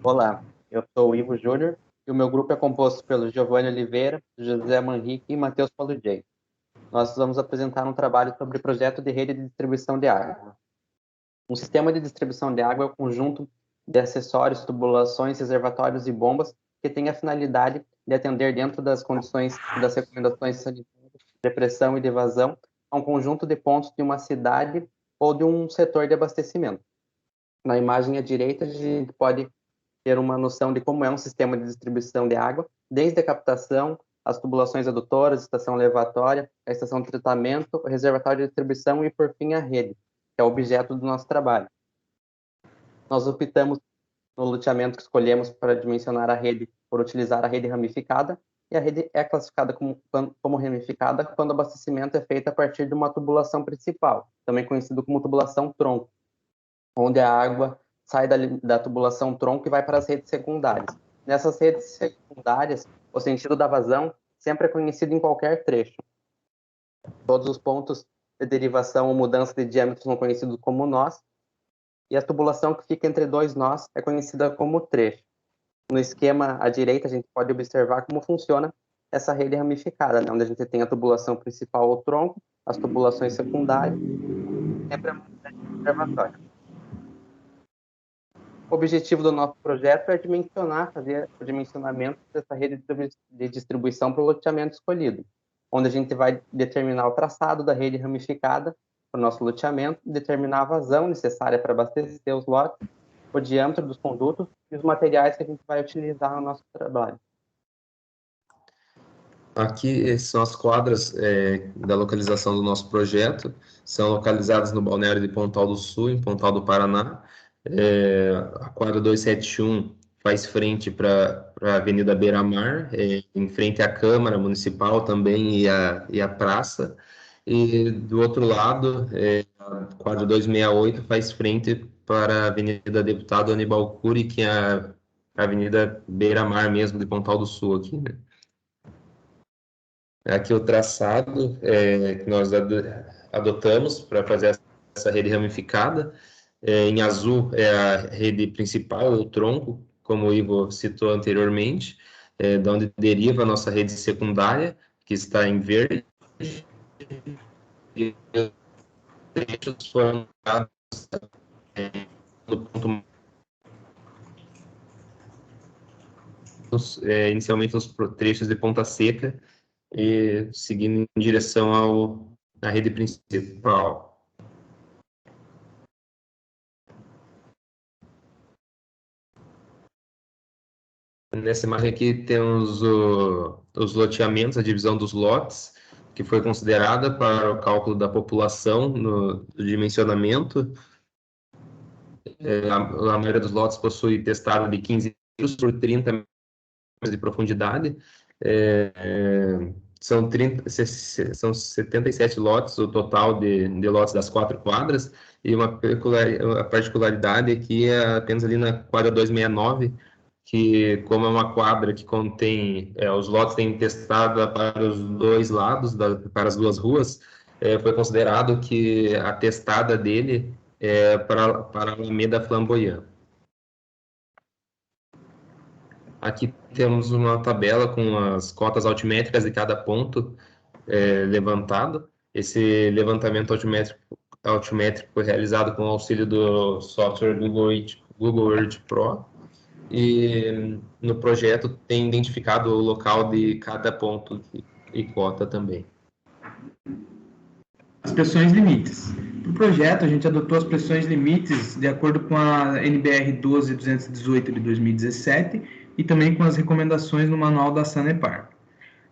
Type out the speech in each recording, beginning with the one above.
Olá, eu sou o Ivo Júnior e o meu grupo é composto pelo Giovanni Oliveira, José Manrique e Matheus Paulo J. Nós vamos apresentar um trabalho sobre projeto de rede de distribuição de água. Um sistema de distribuição de água é o conjunto de acessórios, tubulações, reservatórios e bombas que tem a finalidade de atender dentro das condições das recomendações sanitárias de pressão e de vazão a um conjunto de pontos de uma cidade ou de um setor de abastecimento. Na imagem à direita, a gente pode ter uma noção de como é um sistema de distribuição de água, desde a captação, as tubulações adutoras, estação levatória, a estação de tratamento, o reservatório de distribuição e, por fim, a rede, que é o objeto do nosso trabalho. Nós optamos no loteamento que escolhemos para dimensionar a rede por utilizar a rede ramificada, e a rede é classificada como ramificada quando o abastecimento é feito a partir de uma tubulação principal, também conhecido como tubulação tronco, onde a água sai da tubulação tronco e vai para as redes secundárias. Nessas redes secundárias, o sentido da vazão sempre é conhecido em qualquer trecho. Todos os pontos de derivação ou mudança de diâmetro são conhecidos como nós, e a tubulação que fica entre dois nós é conhecida como trecho. No esquema à direita, a gente pode observar como funciona essa rede ramificada, né? Onde a gente tem a tubulação principal ou tronco, as tubulações secundárias, sempre a reservatória. O objetivo do nosso projeto é fazer o dimensionamento dessa rede de distribuição para o loteamento escolhido, onde a gente vai determinar o traçado da rede ramificada para o nosso loteamento, determinar a vazão necessária para abastecer os lotes, o diâmetro dos condutos e os materiais que a gente vai utilizar no nosso trabalho. Aqui são as quadras da localização do nosso projeto, são localizadas no balneário de Pontal do Sul, em Pontal do Paraná. A quadra 271 faz frente para a Avenida Beira-Mar, em frente à Câmara Municipal também e a praça. E do outro lado, a quadra 268 faz frente para a Avenida Deputado Aníbal Cury, que é a Avenida Beira-Mar mesmo, de Pontal do Sul aqui, né? Aqui o traçado que nós adotamos para fazer essa rede ramificada. Em azul é a rede principal, o tronco, como o Ivo citou anteriormente, de onde deriva a nossa rede secundária, que está em verde. E os trechos foram no ponto inicialmente nos trechos de Ponta Seca e seguindo em direção à rede principal. Nessa imagem aqui temos os loteamentos, a divisão dos lotes, que foi considerada para o cálculo da população no dimensionamento. A maioria dos lotes possui testado de 15 metros por 30 metros de profundidade. São 77 lotes, o total de lotes das 4 quadras, e a particularidade aqui é apenas ali na quadra 269, que como é uma quadra que contém, os lotes têm testada para os dois lados, para as duas ruas, foi considerado que a testada dele é para a Alameda Flamboyant. Aqui temos uma tabela com as cotas altimétricas de cada ponto levantado. Esse levantamento altimétrico foi realizado com o auxílio do software Google Earth Pro. E no projeto tem identificado o local de cada ponto e cota também. As pressões limites. Para o projeto, a gente adotou as pressões limites de acordo com a NBR 12218 de 2017 e também com as recomendações no manual da Sanepar.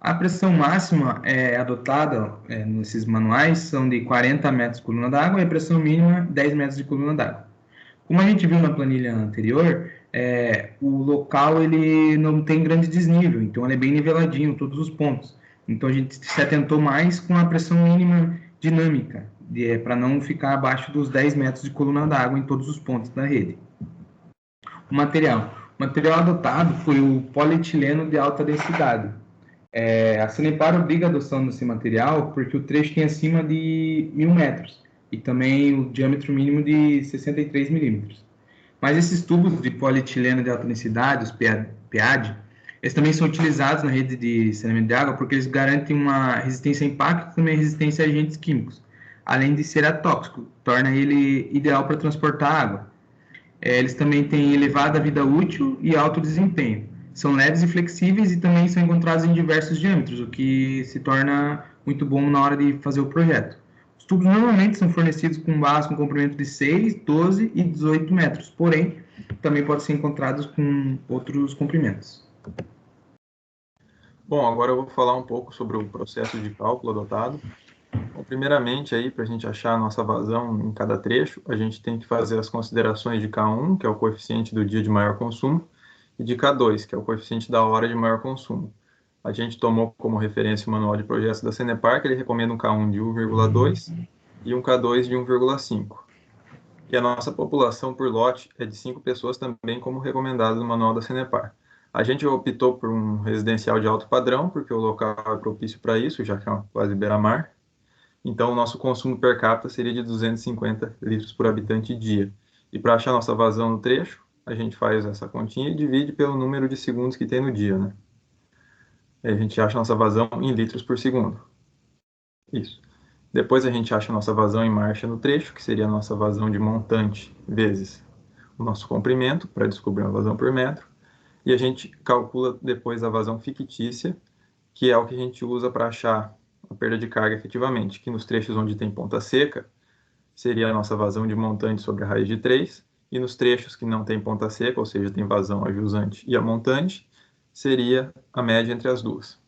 A pressão máxima adotada nesses manuais são de 40 metros de coluna d'água e a pressão mínima 10 metros de coluna d'água. Como a gente viu na planilha anterior, o local ele não tem grande desnível, então ele é bem niveladinho, todos os pontos. Então a gente se atentou mais com a pressão mínima dinâmica, para não ficar abaixo dos 10 metros de coluna d'água em todos os pontos da rede. O material adotado foi o polietileno de alta densidade. A Sanepar obriga a adoção desse material porque o trecho tem acima de 1.000 metros e também o diâmetro mínimo de 63 milímetros. Mas esses tubos de polietileno de alta densidade, os PEAD, eles também são utilizados na rede de saneamento de água porque eles garantem uma resistência a impacto e também resistência a agentes químicos, além de ser atóxico, torna ele ideal para transportar água. Eles também têm elevada vida útil e alto desempenho. São leves e flexíveis e também são encontrados em diversos diâmetros, o que se torna muito bom na hora de fazer o projeto. Os tubos normalmente são fornecidos com base com comprimento de 6, 12 e 18 metros, porém, também podem ser encontrados com outros comprimentos. Bom, agora eu vou falar um pouco sobre o processo de cálculo adotado. Bom, primeiramente, aí, para a gente achar a nossa vazão em cada trecho, a gente tem que fazer as considerações de K1, que é o coeficiente do dia de maior consumo, e de K2, que é o coeficiente da hora de maior consumo. A gente tomou como referência o manual de projetos da Sanepar, que ele recomenda um K1 de 1,2 e um K2 de 1,5. E a nossa população por lote é de 5 pessoas também, como recomendado no manual da Sanepar. A gente optou por um residencial de alto padrão, porque o local é propício para isso, já que é quase beira-mar. Então, o nosso consumo per capita seria de 250 litros por habitante dia. E para achar nossa vazão no trecho, a gente faz essa continha e divide pelo número de segundos que tem no dia, né? Aí a gente acha nossa vazão em litros por segundo. Isso. Depois a gente acha nossa vazão em marcha no trecho, que seria a nossa vazão de montante vezes o nosso comprimento, para descobrir uma vazão por metro. E a gente calcula depois a vazão fictícia, que é o que a gente usa para achar a perda de carga efetivamente, que nos trechos onde tem ponta seca, seria a nossa vazão de montante sobre a raiz de 3, e nos trechos que não tem ponta seca, ou seja, tem vazão a jusante e a montante, seria a média entre as duas.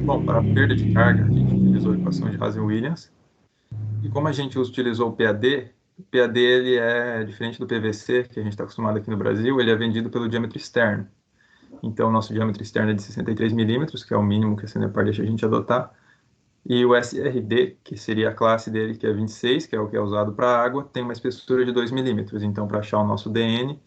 Bom, para a perda de carga, a gente utilizou a equação de Hazen-Williams, e como a gente utilizou o PAD ele é diferente do PVC, que a gente está acostumado aqui no Brasil, ele é vendido pelo diâmetro externo. Então, o nosso diâmetro externo é de 63 milímetros, que é o mínimo que a Sanepar deixa a gente adotar. E o SRD, que seria a classe dele, que é 26, que é o que é usado para água, tem uma espessura de 2 milímetros. Então, para achar o nosso DN,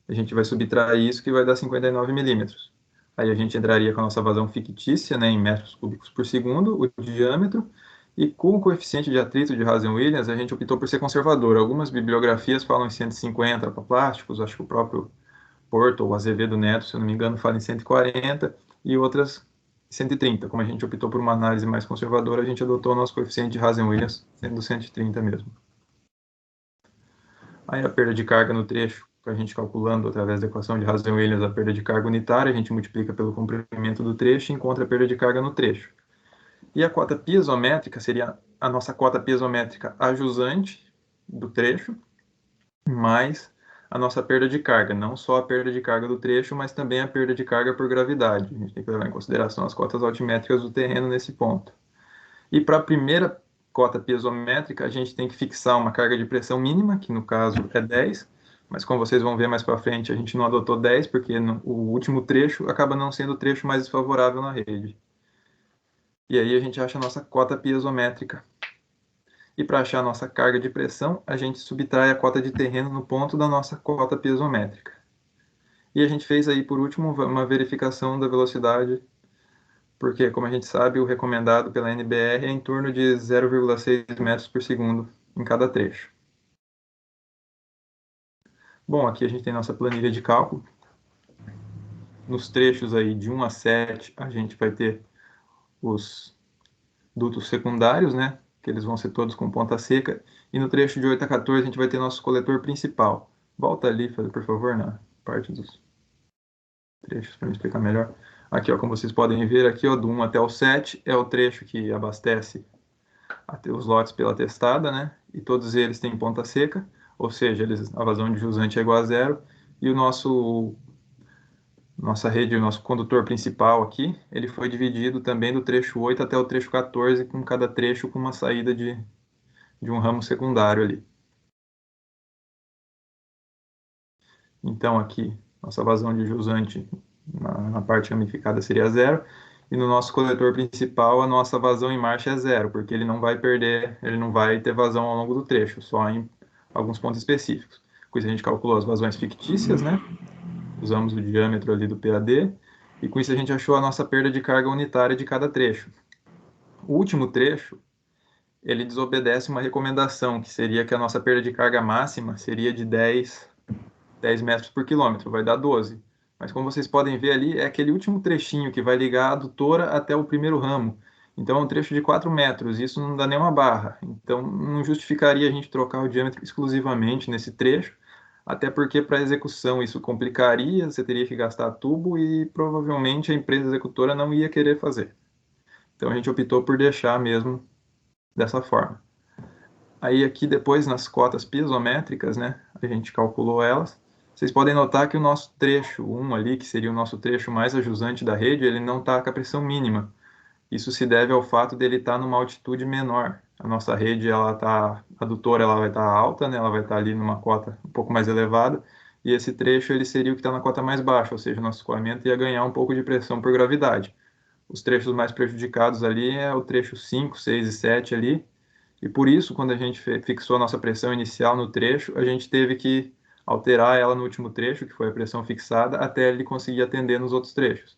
a gente vai subtrair isso, que vai dar 59 milímetros. Aí a gente entraria com a nossa vazão fictícia, né, em metros cúbicos por segundo, o diâmetro, e com o coeficiente de atrito de Hazen-Williams, a gente optou por ser conservador. Algumas bibliografias falam em 150 para plásticos, acho que o próprio Porto ou Azevedo Neto, se eu não me engano, fala em 140, e outras 130. Como a gente optou por uma análise mais conservadora, a gente adotou o nosso coeficiente de Hazen-Williams, sendo 130 mesmo. Aí a perda de carga no trecho, a gente calculando através da equação de Hazen-Williams a perda de carga unitária, a gente multiplica pelo comprimento do trecho e encontra a perda de carga no trecho. E a cota piezométrica seria a nossa cota piezométrica ajusante do trecho, mais a nossa perda de carga, não só a perda de carga do trecho, mas também a perda de carga por gravidade. A gente tem que levar em consideração as cotas altimétricas do terreno nesse ponto. E para a primeira cota piezométrica, a gente tem que fixar uma carga de pressão mínima, que no caso é 10, mas como vocês vão ver mais para frente, a gente não adotou 10, porque o último trecho acaba não sendo o trecho mais desfavorável na rede. E aí a gente acha a nossa cota piezométrica. E para achar a nossa carga de pressão, a gente subtrai a cota de terreno no ponto da nossa cota piezométrica. E a gente fez aí, por último, uma verificação da velocidade, porque, como a gente sabe, o recomendado pela NBR é em torno de 0,6 metros por segundo em cada trecho. Bom, aqui a gente tem nossa planilha de cálculo. Nos trechos aí de 1 a 7, a gente vai ter os dutos secundários, né? Que eles vão ser todos com ponta seca. E no trecho de 8 a 14, a gente vai ter nosso coletor principal. Volta ali, por favor, na parte dos trechos para me explicar melhor. Aqui, ó, como vocês podem ver, aqui, ó, do 1 até o 7 é o trecho que abastece os lotes pela testada, né? E todos eles têm ponta seca, ou seja, a vazão de jusante é igual a zero. E nossa rede, o nosso condutor principal aqui, ele foi dividido também do trecho 8 até o trecho 14, com cada trecho com uma saída de um ramo secundário ali. Então aqui, nossa vazão de jusante na parte ramificada seria zero, e no nosso coletor principal a nossa vazão em marcha é zero, porque ele não vai ter vazão ao longo do trecho, só em alguns pontos específicos. Com isso a gente calculou as vazões fictícias, né? Usamos o diâmetro ali do PAD, e com isso a gente achou a nossa perda de carga unitária de cada trecho. O último trecho, ele desobedece uma recomendação, que seria que a nossa perda de carga máxima seria de 10 metros por quilômetro, vai dar 12. Mas como vocês podem ver ali, é aquele último trechinho que vai ligar a adutora até o primeiro ramo. Então é um trecho de 4 metros, isso não dá nem uma barra. Então não justificaria a gente trocar o diâmetro exclusivamente nesse trecho, até porque para execução isso complicaria, você teria que gastar tubo e provavelmente a empresa executora não ia querer fazer. Então a gente optou por deixar mesmo dessa forma. Aí aqui depois nas cotas piezométricas, né, a gente calculou elas. Vocês podem notar que o nosso trecho 1 ali, que seria o nosso trecho mais ajusante da rede, ele não está com a pressão mínima. Isso se deve ao fato dele estar numa altitude menor. A nossa rede, a adutora, ela vai estar alta, né, ela vai estar ali numa cota um pouco mais elevada, e esse trecho ele seria o que está na cota mais baixa, ou seja, o nosso escoamento ia ganhar um pouco de pressão por gravidade. Os trechos mais prejudicados ali é o trecho 5, 6 e 7 ali, e por isso, quando a gente fixou a nossa pressão inicial no trecho, a gente teve que alterar ela no último trecho, que foi a pressão fixada, até ele conseguir atender nos outros trechos.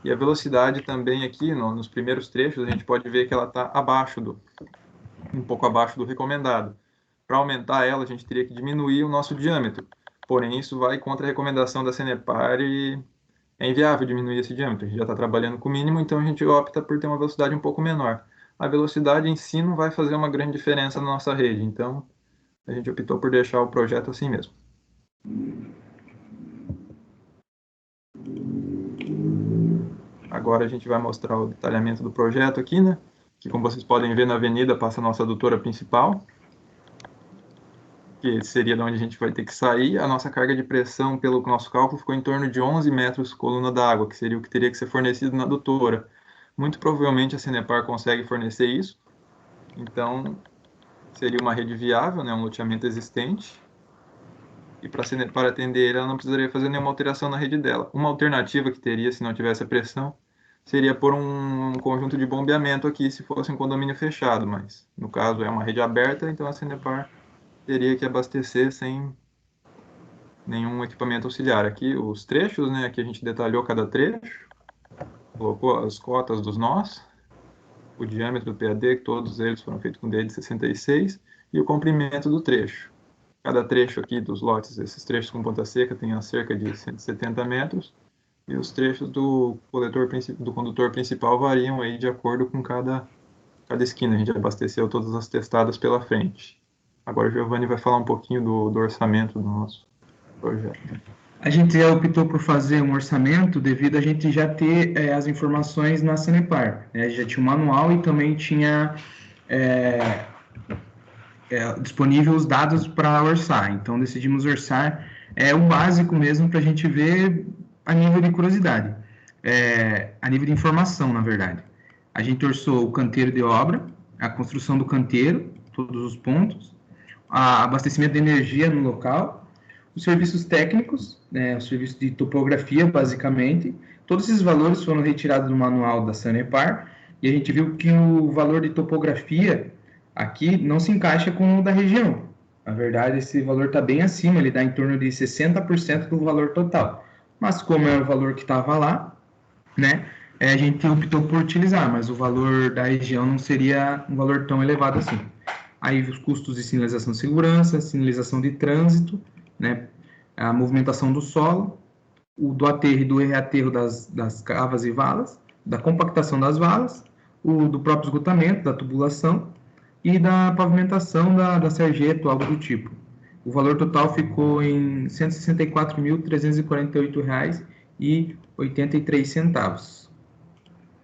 E a velocidade também aqui, nos primeiros trechos, a gente pode ver que ela está um pouco abaixo do recomendado. Para aumentar ela, a gente teria que diminuir o nosso diâmetro. Porém, isso vai contra a recomendação da Sanepar e é inviável diminuir esse diâmetro. A gente já está trabalhando com o mínimo, então a gente opta por ter uma velocidade um pouco menor. A velocidade em si não vai fazer uma grande diferença na nossa rede, então a gente optou por deixar o projeto assim mesmo. Agora a gente vai mostrar o detalhamento do projeto aqui, né? Que como vocês podem ver na avenida passa a nossa adutora principal, que seria de onde a gente vai ter que sair. A nossa carga de pressão, pelo nosso cálculo, ficou em torno de 11 metros coluna d'água, que seria o que teria que ser fornecido na adutora. Muito provavelmente a Sanepar consegue fornecer isso, então seria uma rede viável, né, um loteamento existente, e para a Sanepar atender ela não precisaria fazer nenhuma alteração na rede dela. Uma alternativa que teria, se não tivesse a pressão, seria por um conjunto de bombeamento aqui, se fosse um condomínio fechado, mas no caso é uma rede aberta, então a Sanepar teria que abastecer sem nenhum equipamento auxiliar. Aqui os trechos, né, aqui a gente detalhou cada trecho, colocou as cotas dos nós, o diâmetro do PAD, que todos eles foram feitos com D de 66, e o comprimento do trecho. Cada trecho aqui dos lotes, esses trechos com ponta seca, tem a cerca de 170 metros, e os trechos do condutor principal variam aí de acordo com cada esquina. A gente abasteceu todas as testadas pela frente. Agora o Giovanni vai falar um pouquinho do orçamento do nosso projeto. A gente já optou por fazer um orçamento devido a gente já ter as informações na Sanepar, né? Já tinha um manual e também tinha disponível os dados para orçar. Então decidimos orçar o básico mesmo para a gente ver a nível de curiosidade, a nível de informação, na verdade. A gente orçou o canteiro de obra, a construção do canteiro, todos os pontos, o abastecimento de energia no local, os serviços técnicos, né, o serviço de topografia, basicamente. Todos esses valores foram retirados do manual da Sanepar e a gente viu que o valor de topografia aqui não se encaixa com o da região. Na verdade, esse valor está bem acima, ele dá em torno de 60% do valor total. Mas como é o valor que estava lá, né, a gente optou por utilizar, mas o valor da região não seria um valor tão elevado assim. Aí os custos de sinalização de segurança, sinalização de trânsito, né, a movimentação do solo, o do aterro e do reaterro das cavas e valas, da compactação das valas, o do próprio esgotamento, da tubulação e da pavimentação da sarjeta, algo do tipo. O valor total ficou em R$ 164.348,83.